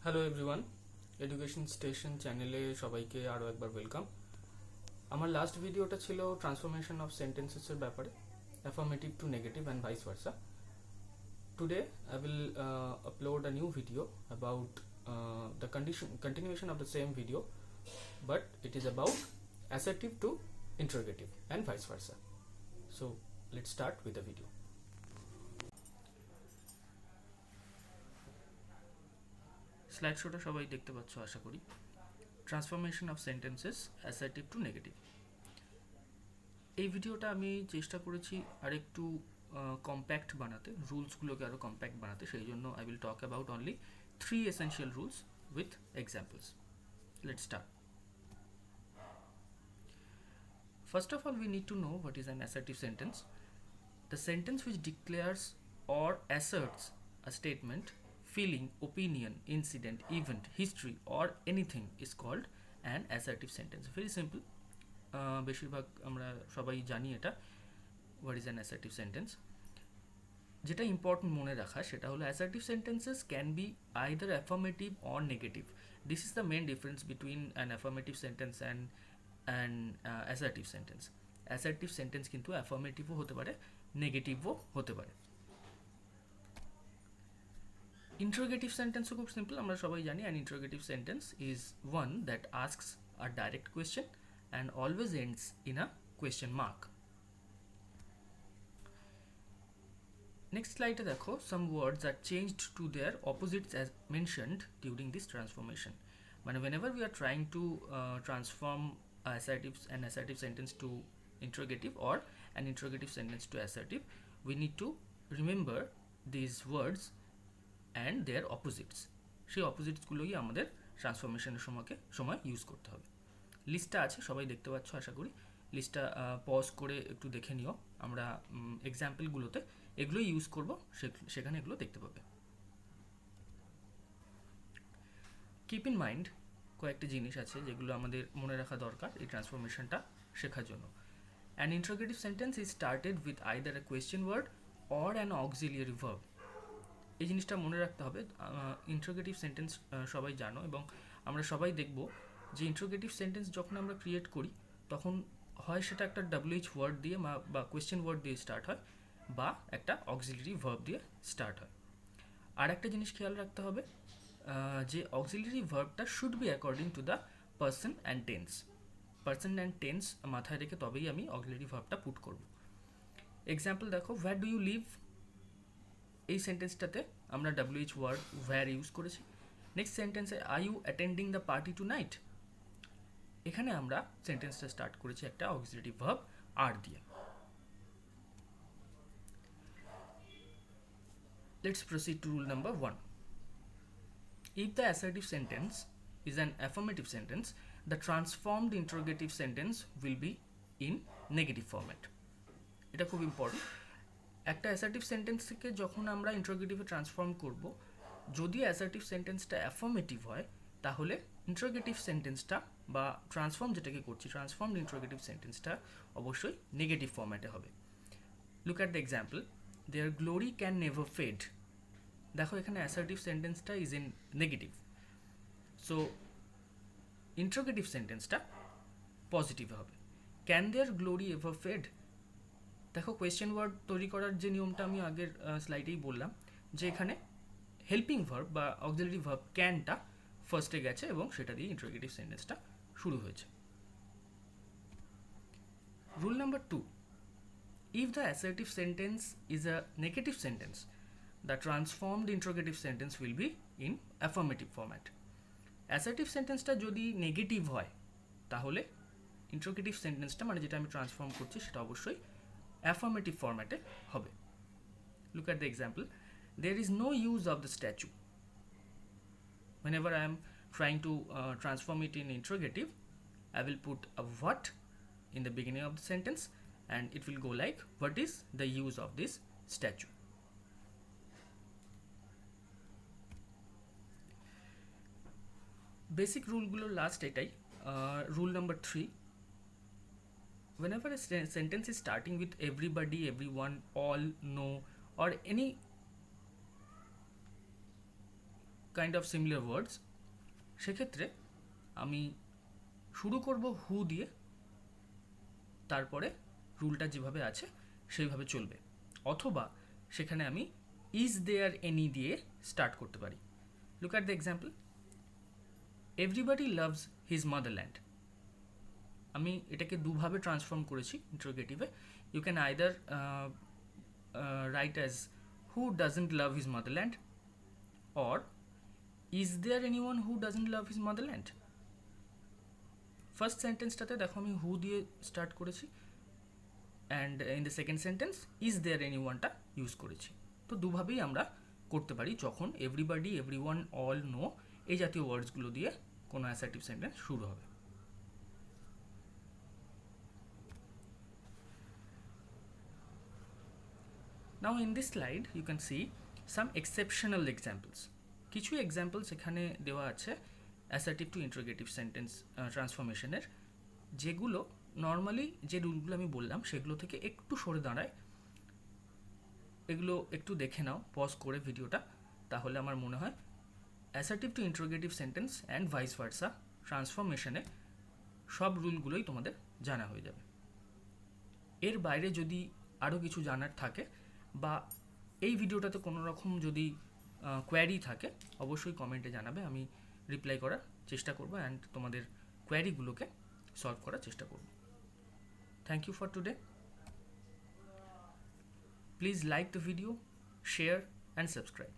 Hello everyone, education station চ্যানেলে সবাইকে আরও একবার ওয়েলকাম। আমার লাস্ট ভিডিওটা ছিল ট্রান্সফরমেশন অফ সেন্টেন্সেসের ব্যাপারে, affirmative two negative and vice versa. Today I will upload a new video about the continuation of the same video, but it is about assertive to interrogative and vice versa. So let's start with the video. Slide শোটা সবাই দেখতে পাচ্ছ আশা করি। Transformation of sentences assertive two negative. এই ভিডিওটা আমি চেষ্টা করেছি আরেকটু কম্প্যাক্ট বানাতে, রুলসগুলোকে আরও কম্প্যাক্ট বানাতে। সেই জন্য I will talk about only 3 essential rules with examples. Let's start. First of all, we need to know what is an assertive sentence. The sentence which declares or asserts a statement, feeling, opinion, incident, event, history or anything is called an assertive sentence. Very simple. বেশিরভাগ আমরা সবাই জানি এটা, what is an assertive sentence. যেটা important মনে রাখা সেটা হলো assertive sentences can be either affirmative or negative. This is the main difference between an affirmative sentence and assertive sentence. Assertive sentence কিন্তু অ্যাফার্মেটিভও হতে পারে, নেগেটিভও হতে পারে। ইন্টারোগেটিভ সেন্টেন্সও খুব সিম্পল, আমরা সবাই জানি। An interrogative sentence is one that asks a direct question and always ends in a question mark. Next slide দেখো, some words are changed to their opposites as mentioned during this transformation. মানে whenever we are trying to transform an assertive sentence to interrogative or an interrogative sentence to assertive, we need to remember these words and their opposites. সেই অপোজিটসগুলোই আমাদের ট্রান্সফরমেশনের সময় use করতে হবে। লিস্টটা আছে, সবাই দেখতে পাচ্ছ আশা করি। লিস্টটা পজ করে একটু দেখে নিও, আমরা এক্সাম্পলগুলোতে এগুলো ইউজ করব, সেখানে এগুলো দেখতে পাবে। কিপ ইন মাইন্ড কয়েকটি জিনিস আছে যেগুলো আমাদের মনে রাখা দরকার এই ট্রান্সফরমেশনটা শেখার জন্য। An interrogative sentence is started with either a question word or an auxiliary verb. এই জিনিসটা মনে রাখতে হবে। ইন্টারোগেটিভ সেন্টেন্স সবাই জানো এবং আমরা সবাই দেখব যে ইন্টারোগেটিভ সেন্টেন্স যখন আমরা ক্রিয়েট করি তখন হয় সেটা একটা WH ওয়ার্ড দিয়ে বা কোয়েশ্চেন ওয়ার্ড দিয়ে স্টার্ট হয়, বা একটা অক্সিলারি ভার্ব দিয়ে স্টার্ট হয়। আর একটা জিনিস খেয়াল রাখতে হবে যে অক্সিলারি ভার্বটা should be according to the person and tense. Person and tense মাথায় রেখে তবেই আমি অক্সিলারি ভার্বটা পুট করব। এক্সাম্পল দেখো, হোয়ার ডু ইউ লিভ, এই সেন্টেন্সটাতে আমরা WH ওয়ার্ড হোয়ার ইউজ করেছি। নেক্সট সেন্টেন্সে, are you attending the party tonight, এখানে আমরা সেন্টেন্সটা স্টার্ট করেছি একটা অক্সিলারি ভার্ব আর দিয়ে। Let's proceed to rule number 1. If the assertive sentence is an affirmative sentence, the transformed interrogative sentence will be in negative format. এটা খুব important. একটা assertive সেন্টেন্সকে যখন আমরা ইন্টারোগেটিভে ট্রান্সফর্ম করব, যদি অ্যাসার্টিভ সেন্টেন্সটা অ্যাফার্মেটিভ হয় তাহলে ইন্টারোগেটিভ সেন্টেন্সটা বা যেটাকে করছি ট্রান্সফর্মড ইন্টারোগেটিভ সেন্টেন্সটা অবশ্যই নেগেটিভ ফর্ম্যাটে হবে। Look at the example, their glory can never fade. দেখো এখানে অ্যাসার্টিভ সেন্টেন্সটা is in negative, so interrogative সেন্টেন্সটা পজিটিভ হবে। Can their glory ever fade, দেখো কোয়েশ্চেন ওয়ার্ড তৈরি করার যে নিয়মটা আমি আগের স্লাইডেই বললাম, যে এখানে হেল্পিং ভার্ব বা অক্সিলারি ভার্ব ক্যানটা ফার্স্টে গেছে এবং সেটা দিয়ে ইন্টারোগেটিভ সেন্টেন্সটা শুরু হয়েছে। Rule number 2, if the assertive sentence is a negative sentence, the transformed interrogative sentence will be in affirmative format. Assertive সেন্টেন্সটা যদি নেগেটিভ হয় তাহলে ইন্টারোগেটিভ সেন্টেন্সটা মানে যেটা আমি ট্রান্সফর্ম করছি সেটা অবশ্যই অ্যাফার্মেটিভ ফরম্যাটে হবে। Look at the example, there is no use of the statue. Whenever I am trying to transform it in interrogative, I will put a what in the beginning of the sentence and it will go like, what is the use of this statue? Basic রুলগুলোর last এটাই। Rule number 3, whenever a sentence is starting with everybody, everyone, all, no or any kind of similar words, সেক্ষেত্রে আমি শুরু করব হু দিয়ে, তারপরে রুলটা যেভাবে আছে সেইভাবে চলবে, অথবা সেখানে আমি ইজ দেয়ার এনি দিয়ে স্টার্ট করতে পারি। Look at the example, everybody loves his motherland. আমি এটাকে দুভাবে ট্রান্সফর্ম করেছি ইন্টারোগেটিভে। You can either write as who doesn't love his motherland, or is there anyone who doesn't love his motherland. First সেন্টেন্সটাতে দেখো আমি হু দিয়ে স্টার্ট করেছি, and in the second sentence is there এনিওয়ানটা ইউজ করেছি। তো দুভাবেই আমরা করতে পারি যখন এভরিবডি, এভরিওয়ান, অল, নো এই জাতীয় ওয়ার্ডসগুলো দিয়ে কোনো অ্যাসার্টিভ সেন্টেন্স শুরু হবে। Now in this slide you can see some exceptional examples. কিছু এক্সাম্পলস এখানে দেওয়া আছে অ্যাসার্টিভ টু ইন্টারোগেটিভ সেন্টেন্স ট্রান্সফরমেশনের, যেগুলো নর্মালি যে রুলগুলো আমি বললাম সেগুলো থেকে একটু সরে দাঁড়ায়। এগুলো একটু দেখে নাও পজ করে ভিডিওটা, তাহলে আমার মনে হয় assertive to interrogative sentence and vice versa ট্রান্সফরমেশনে সব রুলগুলোই তোমাদের জানা হয়ে যাবে। এর বাইরে যদি আরও কিছু জানার থাকে বা এই ভিডিওটাতে কোনো রকম যদি কোয়ারি থাকে অবশ্যই কমেন্টে জানাবে, আমি রিপ্লাই করার চেষ্টা করব অ্যান্ড তোমাদের কোয়ারিগুলোকে সলভ করার চেষ্টা করব। Thank you for today. Please like the video, share and subscribe.